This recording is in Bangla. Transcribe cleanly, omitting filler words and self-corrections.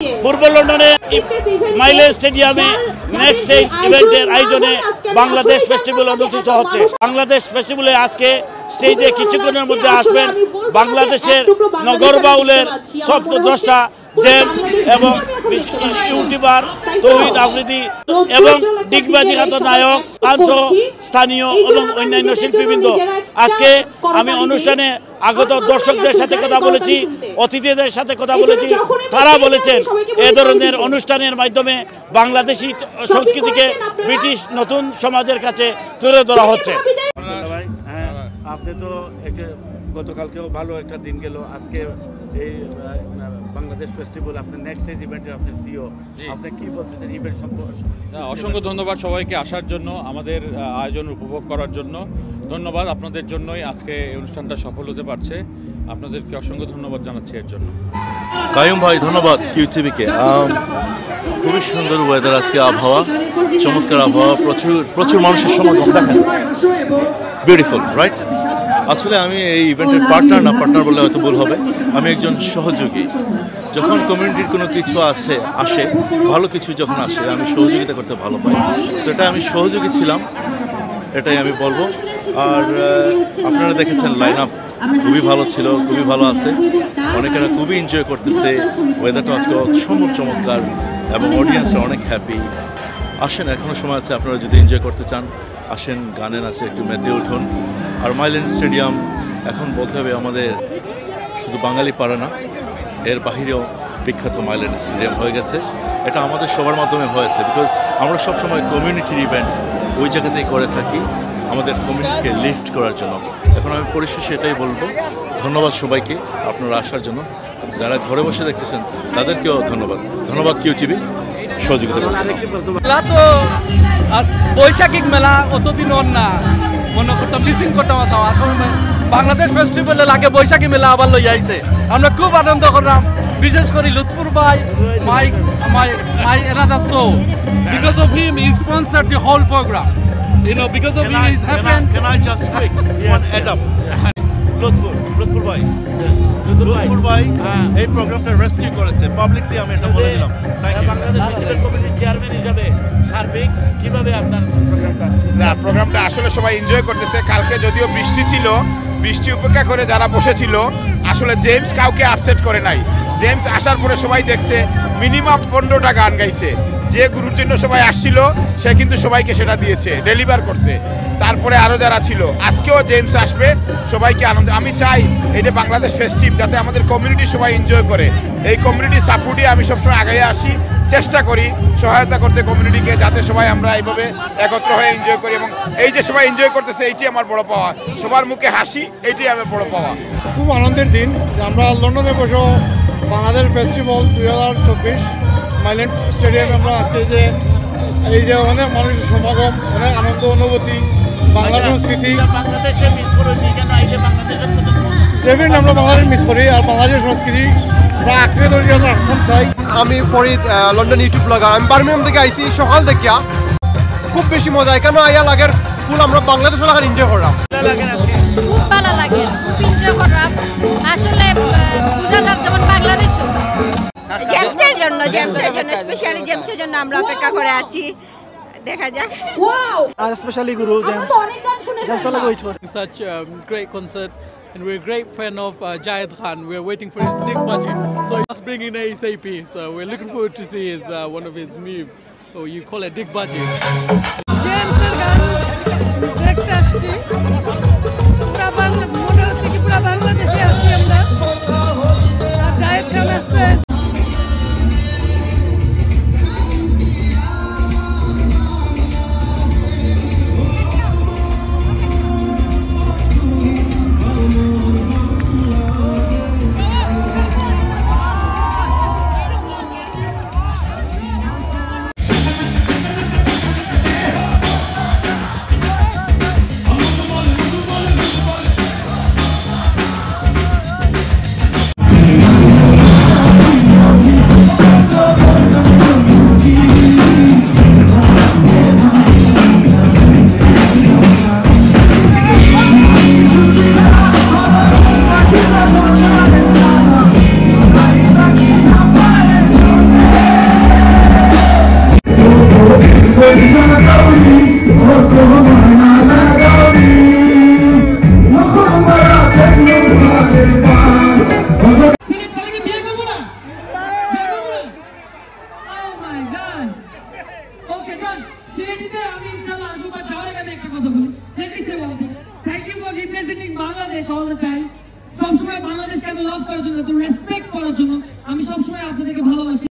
পূর্ব লন্ডনে মাইলেজ স্টেডিয়ামে নেক্সট ইভেন্টের আয়োজনে বাংলাদেশ ফেস্টিভ্যাল অনুষ্ঠিত হচ্ছে। বাংলাদেশ ফেস্টিভ্যালে আজকে স্টেজে কিছুক্ষণের মধ্যে আসবেন বাংলাদেশের নগর বাউলের স্বপ্নদ্রষ্টা জেমস এবং ইউটিউবার তৌহিদ আফ্রিদি এবং ডিগবাজিঘাত নায়ক কাঞ্চো স্থানীয় এবং অন্যান্য শিল্পীবৃন্দ। আজকে আমি অনুষ্ঠানে আগত দর্শকদের সাথে কথা বলেছি, অতিথিদের সাথে কথা বলেছি, তারা বলেছেন এ ধরনের অনুষ্ঠানের মাধ্যমে বাংলাদেশি সংস্কৃতিকে ব্রিটিশ নতুন সমাজের কাছে তুলে ধরা হচ্ছে। আপনি তো গতকালকেও ভালো একটা দিন গেল, আজকে এই বাংলাদেশ ফেস্টিভ্যাল আপনার নেক্সট ইভেন্টের আপনি সিও, আপনি কি বলছেন ইভেন্ট সম্পর্কে? অসংখ্য ধন্যবাদ সবাইকে আসার জন্য, আমাদের আয়োজন উপভোগ করার জন্য ধন্যবাদ। আপনাদের জন্যই আজকে এই অনুষ্ঠানটা সফল হতে পারছে, আপনাদেরকে অসংখ্য ধন্যবাদ জানাচ্ছি এর জন্য। কায়ুম ভাই ধন্যবাদ কিউটিভিকে। খুবই সুন্দর ওয়েদার, আজকে আবহাওয়া চমৎকার আবহাওয়া, প্রচুর মানুষের সমাগম, বিউটিফুল রাইট। আসলে আমি এই ইভেন্টের পার্টনার বললে হয়তো ভুল হবে, আমি একজন সহযোগী। যখন কমিউনিটির কোনো কিছু আসে ভালো কিছু যখন আসে আমি সহযোগিতা করতে ভালো পাই, তো এটা আমি সহযোগী ছিলাম, এটাই আমি বলবো। আর আপনারা দেখেছেন লাইন আপ খুবই ভালো ছিল, খুবই ভালো আছে, অনেকেরা খুবই এনজয় করতেছে, ওয়েদারটা আজকে অসম্ভব চমৎকার এবং অডিয়েন্সরা অনেক হ্যাপি। আসেন, এখনও সময় আছে, আপনারা যদি এনজয় করতে চান আসেন, গানের আছে, একটু মেতে উঠুন। আর মাইল্যান্ড স্টেডিয়াম এখন বলতে হবে আমাদের শুধু বাঙালি পাড়া না, এর বাহিরেও বিখ্যাত মাইল্যান্ড স্টেডিয়াম হয়ে গেছে। এটা আমাদের সবার মাধ্যমে হয়েছে, বিকজ আমরা সবসময় কমিউনিটির ইভেন্ট ওই জায়গাতেই করে থাকি আমাদের কমিউনিটিকে লিফট করার জন্য। এখন আমি পরিশেষে এটাই বলবো, ধন্যবাদ সবাইকে আপনারা আসার জন্য। যারা ঘরে বসে দেখতেছেন তাদেরকেও ধন্যবাদ কিউটিভি সহযোগিতা করতে। মেলা তো বৈশাখিক মেলা অতদিন ওর না মনে করতাম, মিসিং করতাম। এখন বাংলাদেশ ফেস্টিভ্যালে লাগে বৈশাখী মেলা আবার লই আইছে, আমরা খুব আনন্দ করলাম। বিশেষ করে লুৎফুর ভাই, my another show, because of him he sponsored the whole program, you know, because of him it happened. Can I just quick one add up? Lutfur ভাই এই প্রোগ্রামটা রেস্কিউ করেছে, পাবলিকলি আমি এটা বলে দিলাম। বাংলাদেশ কমিটির চেয়ারম্যান হিসাবে সার্বিক কিভাবে আপনার প্রোগ্রামটা আসলে সবাই এনজয় করতেছে। কালকে যদিও বৃষ্টি ছিল, বৃষ্টি উপেক্ষা করে যারা বসেছিল, আসলে জেমস কাউকে আপসেট করে নাই। জেমস আসার পরে সবাই দেখছে মিনিমাম 15টা গান গাইছে, যে গুরুর জন্য সবাই আসছিল সে কিন্তু সবাইকে সেটা দিয়েছে, ডেলিভার করছে। তারপরে আরও যারা ছিল, আজকেও জেমস আসবে, সবাইকে আনন্দ। আমি চাই এটা বাংলাদেশ ফেস্টিভ যাতে আমাদের কমিউনিটি সবাই এনজয় করে, এই কমিউনিটি সাপোর্টে আমি সবসময় আগে আসি, চেষ্টা করি সহায়তা করতে কমিউনিটিকে, যাতে সবাই আমরা এইভাবে একত্র হয়ে এনজয় করি। এবং এই যে সবাই এনজয় করতেছে এইটি আমার বড় পাওয়া, সবার মুখে হাসি, এইটাই আমার বড় পাওয়া। খুব আনন্দের দিন যে আমরা লন্ডনে বসে বাংলাদেশ ফেস্টিভ্যাল 2024 মাইল্যান্ড স্টেডিয়ামে আমরা আজকে যে এই যে অনেক মানুষের সমাগম, অনেক আনন্দ অনুভূতি, বাংলা সংস্কৃতি ডেফিনেটলি আমরা বাংলাদেশ মিস করি। আর বাংলাদেশের সংস্কৃতি আমরা আঁকড়ে ধরি, আমরা এখন চাই। আমি ফরিদ, লন্ডন ইউটিউব ব্লগার। আমি বার্মিংহাম থেকে আইসি সকাল দেখিয়া, খুব বেশি মজা। এখানে আইয়া লাগের ফুল আমরা বাংলাদেশ লাগার এনজয় করলাম, খুব ভালো লাগে, খুব এনজয় করলাম। আসলে বোঝা যাচ্ছে যেমন বাংলাদেশ জেমসের জন্য স্পেশালি জেমসের জন্য আমরা অপেক্ষা করে আছি, দেখা যাক। আর স্পেশালি গুরু জেমস লাগে ওয়েট করি। Such a great concert, and we're a great fan of Jayed Khan. We're waiting for his big budget, so he's bringing ASAP. So we're looking forward to see his one of his new, or you call it big budget. জেমসের গান দেখতে আসছি, পুরা বাংলা মনে হচ্ছে কি পুরা বাংলাদেশে আছি আমরা। আর জায়েদ খান আসছে। সবসময় বাংলাদেশকে এত লাভ করার জন্য, এত রেসপেক্ট করার জন্য। আমি সবসময় আপনাদেরকে ভালোবাসি।